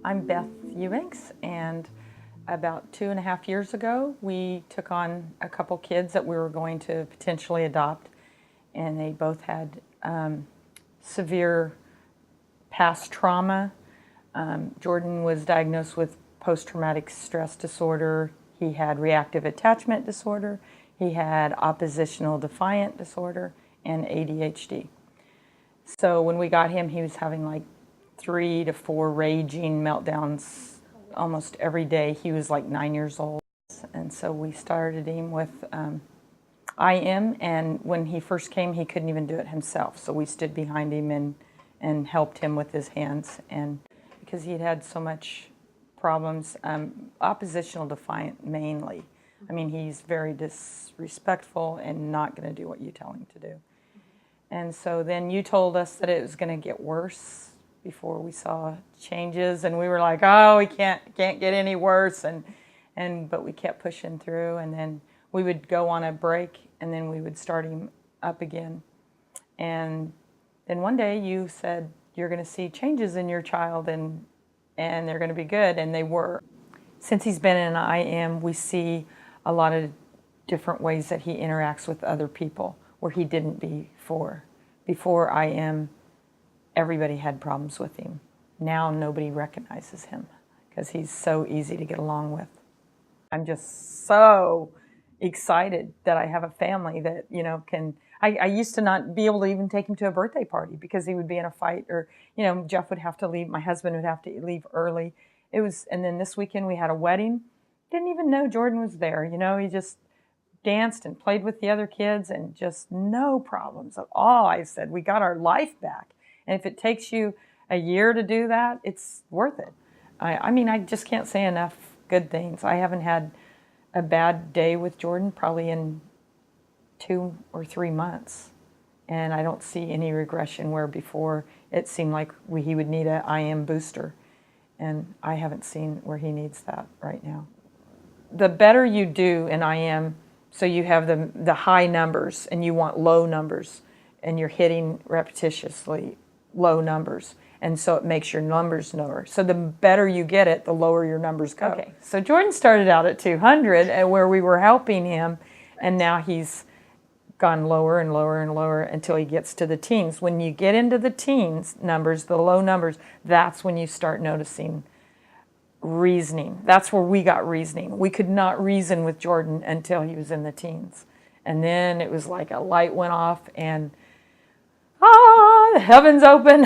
I'm Beth Ewings, and about 2.5 years ago, we took on a couple kids that we were going to potentially adopt, and they both had severe past trauma. Jordan was diagnosed with post-traumatic stress disorder. He had reactive attachment disorder. He had oppositional defiant disorder and ADHD. So when we got him, he was having like 3 to 4 raging meltdowns almost every day. He was like 9 years old. And so we started him with IM, and when he first came, he couldn't even do it himself. So we stood behind him and helped him with his hands. And because he'd had so much problems, oppositional defiant mainly. I mean, he's very disrespectful and not going to do what you tell him to do. And so then you told us that it was going to get worse before we saw changes, and we were like, oh, we can't get any worse, but we kept pushing through, and then we would go on a break, and then we would start him up again. And then one day you said you're going to see changes in your child, and they're going to be good, and they were. Since he's been in IM, we see a lot of different ways that he interacts with other people where he didn't before. Before IM, everybody had problems with him. Now nobody recognizes him because he's so easy to get along with. I'm just so excited that I have a family that, can. I used to not be able to even take him to a birthday party because he would be in a fight, or, Jeff would have to leave, my husband would have to leave early. And then this weekend we had a wedding. Didn't even know Jordan was there, he just danced and played with the other kids and just no problems at all. I said, we got our life back. And if it takes you a year to do that, it's worth it. I just can't say enough good things. I haven't had a bad day with Jordan probably in 2 or 3 months. And I don't see any regression where before it seemed like he would need an IM booster. And I haven't seen where he needs that right now. The better you do in IM, so you have the high numbers and you want low numbers, and you're hitting repetitiously low numbers, and so it makes your numbers lower. So the better you get it, the lower your numbers go. Okay, so Jordan started out at 200 and where we were helping him, and now he's gone lower and lower and lower until he gets to the teens. When you get into the teens numbers, the low numbers, that's when you start noticing reasoning. That's where we got reasoning. We could not reason with Jordan until he was in the teens. And then it was like a light went off and the heavens open.